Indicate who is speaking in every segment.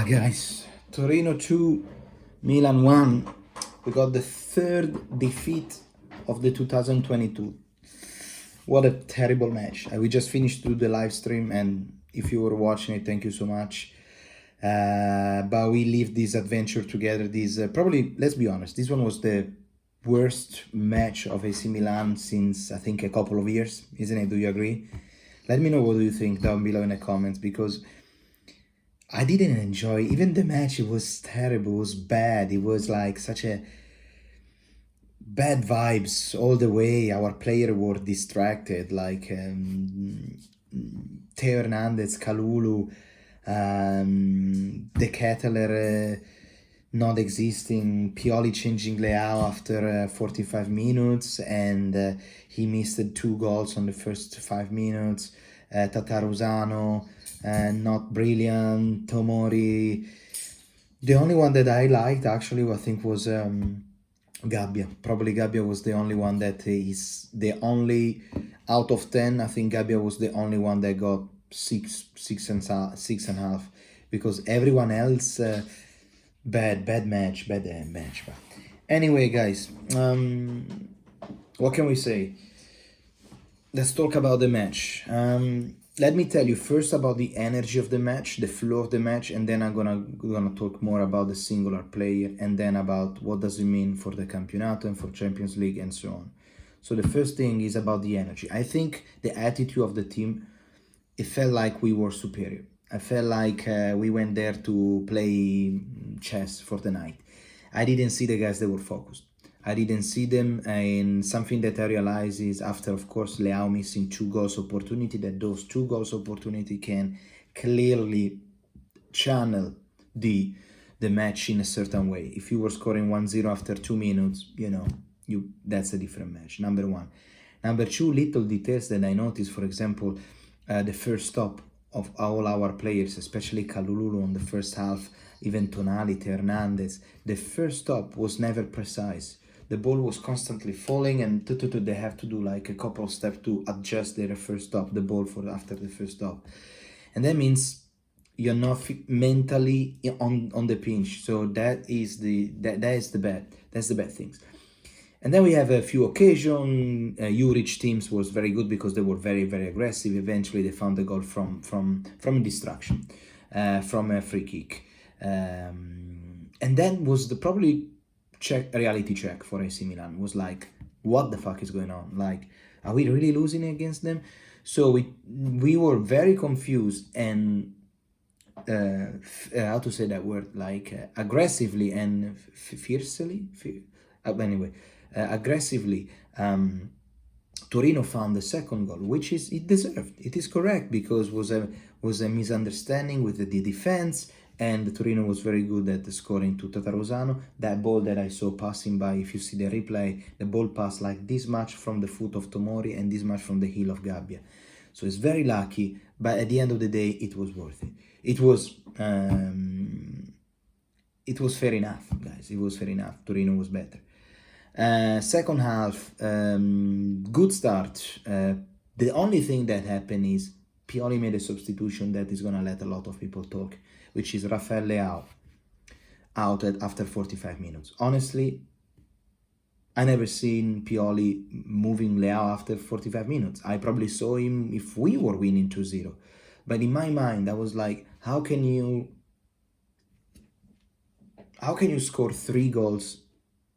Speaker 1: Guys, Torino 2, Milan 1. We got the third defeat of the 2022. What a terrible match. We just finished through the live stream, and if you were watching it, thank you so much. But we lived this adventure together. This probably, let's be honest, this one was the worst match of AC Milan since I think a couple of years, isn't it? Do you agree? Let me know what you think down below in the comments, because I didn't enjoy even the match. It was terrible. It was bad. It was like such a bad vibes all the way. Our player were distracted, like Teo Hernandez, Kalulu, De Ketteler not existing, Pioli changing leao after 45 minutes, and he missed 2 goals on the first 5 minutes. Tataruzano, not brilliant. Tomori. The only one that I liked actually, I think, was Gabbia. Probably Gabbia was the only one that is the only out of 10. I think Gabbia was the only one that got six and a half, because everyone else bad match. But anyway, guys, what can we say? Let's talk about the match. Let me tell you first about the energy of the match, the flow of the match, and then I'm gonna talk more about the singular player, and then about what does it mean for the Campionato and for Champions League and so on. So the first thing is about the energy. I think the attitude of the team, it felt like we were superior. I felt like we went there to play chess for the night. I didn't see the guys that were focused. I didn't see them, and something that I realized is after, of course, leao missing 2 goals opportunity, that those 2 goals opportunity can clearly channel the match in a certain way. If you were scoring 1-0 after 2 minutes, that's a different match, number one. Number two, little details that I noticed, for example, the first stop of all our players, especially Kalulu on the first half, even Tonali, Hernandez, the first stop was never precise. The ball was constantly falling, and they have to do like a couple of steps to adjust their first stop, the ball for after the first stop. And that means you're not mentally on the pinch. So that's the bad things. And then we have a few occasions. Juric teams was very good because they were very, very aggressive. Eventually they found the goal from a distraction, from a free kick. And then was the probably reality check for AC Milan. Was like, what the fuck is going on? Like, are we really losing against them? So we were very confused and how to say that word, like aggressively and fiercely. Aggressively. Torino found the second goal, which is it deserved. It is correct, because was a misunderstanding with the defense. And Torino was very good at scoring to Tataruzano. That ball that I saw passing by, if you see the replay, the ball passed like this much from the foot of Tomori and this much from the heel of Gabbia. So it's very lucky, but at the end of the day, it was worth it. It was fair enough, guys. It was fair enough. Torino was better. Second half, good start. The only thing that happened is Pioli made a substitution that is going to let a lot of people talk, which is Rafael Leao out after 45 minutes. Honestly, I never seen Pioli moving Leao after 45 minutes. I probably saw him if we were winning 2-0. But in my mind, I was like, how can you score 3 goals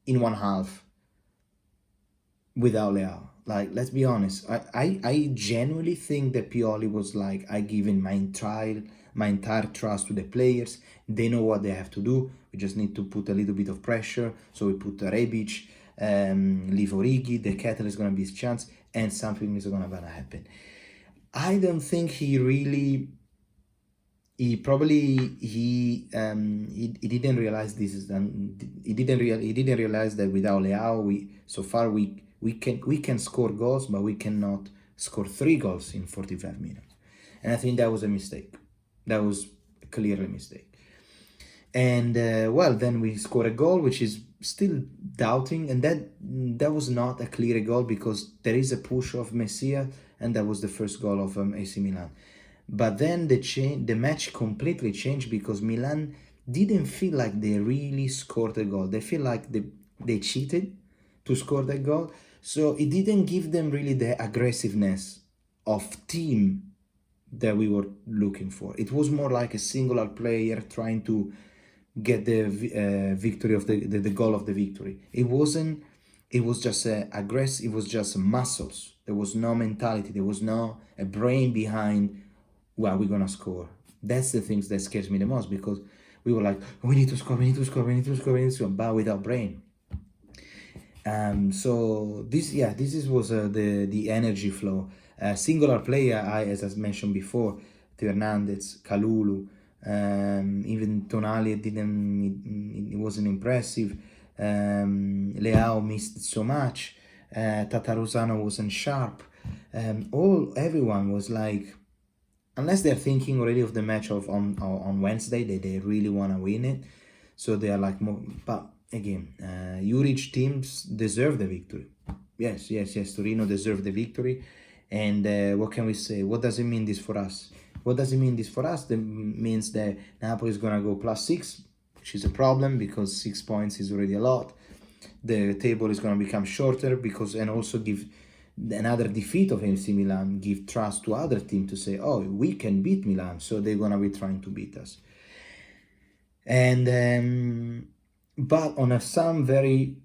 Speaker 1: in 1 half without Leao? Like, let's be honest. I genuinely think that Pioli was like, I give in my entire trust to the players. They know what they have to do. We just need to put a little bit of pressure. So we put Rebic, leave Origi, De Ketteler is going to be his chance, and something is going to happen. I don't think he didn't realize this is he didn't realize that without Leao we can score goals, but we cannot score 3 goals in 45 minutes. And I think that was a mistake. That was clearly a mistake. And then we score a goal, which is still doubting, and that was not a clear goal, because there is a push of Messia, and that was the first goal of AC Milan. But then the match completely changed because Milan didn't feel like they really scored a goal. They feel like they cheated to score that goal. So it didn't give them really the aggressiveness of team that we were looking for. It was more like a singular player trying to get the victory of the goal of the victory. It wasn't. It was just aggressive. It was just muscles. There was no mentality. There was no a brain behind. Well, we're gonna score. That's the things that scares me the most because we were like, we need to score, we need to score, we need to score, we need to score, but without brain. So this was the energy flow. Singular player, as I mentioned before, Theo Hernandez, Kalulu, even Tonali it wasn't impressive. Leao missed so much. Tataruzano wasn't sharp. Everyone was like, unless they're thinking already of the match on Wednesday, they really want to win it. So they are like more. But again, Juric teams deserve the victory. Yes. Torino deserve the victory. And what can we say? What does it mean this for us? What does it mean this for us? That means that Napoli is gonna go +6, which is a problem because 6 points is already a lot. The table is gonna become shorter because and also give another defeat of AC Milan give trust to other teams to say, oh, we can beat Milan, so they're gonna be trying to beat us. And but on some very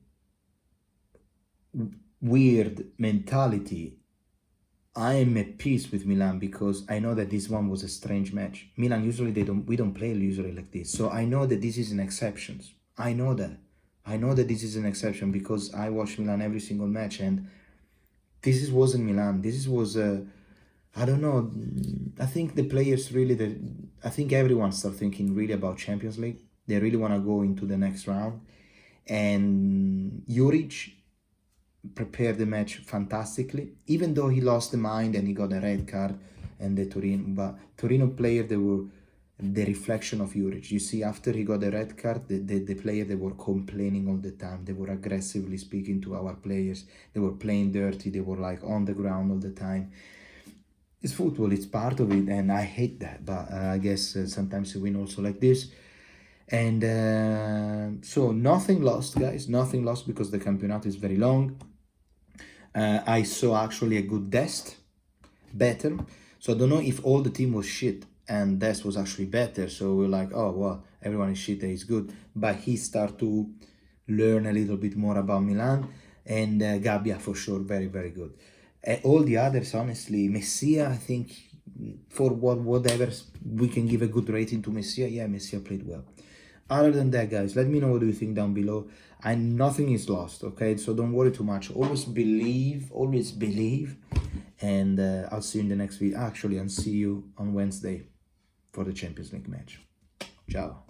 Speaker 1: weird mentality, I am at peace with Milan because I know that this one was a strange match. Milan usually we don't play usually like this, so I know that this is an exception. I know that this is an exception because I watch Milan every single match and this wasn't Milan. This was I don't know. I think the players really. I think everyone start thinking really about Champions League. They really want to go into the next round, and Juric prepared the match fantastically. Even though he lost the mind and he got a red card, and the Torino player they were the reflection of Juric. You see, after he got the red card, the player they were complaining all the time. They were aggressively speaking to our players. They were playing dirty. They were like on the ground all the time. It's football. It's part of it, and I hate that. But I guess sometimes you win also like this. And so nothing lost, guys. Nothing lost because the Campionato is very long. I saw actually a good Dest, better. So I don't know if all the team was shit and Dest was actually better. So we're like, oh, well, everyone is shit, he's good. But he started to learn a little bit more about Milan. And Gabbia, for sure, very, very good. All the others, honestly, Messia, I think, for whatever we can give a good rating to Messia, yeah, Messia played well. Other than that, guys, let me know what do you think down below. And nothing is lost, okay? So don't worry too much. Always believe. And I'll see you in the next video. Actually, I'll see you on Wednesday for the Champions League match. Ciao.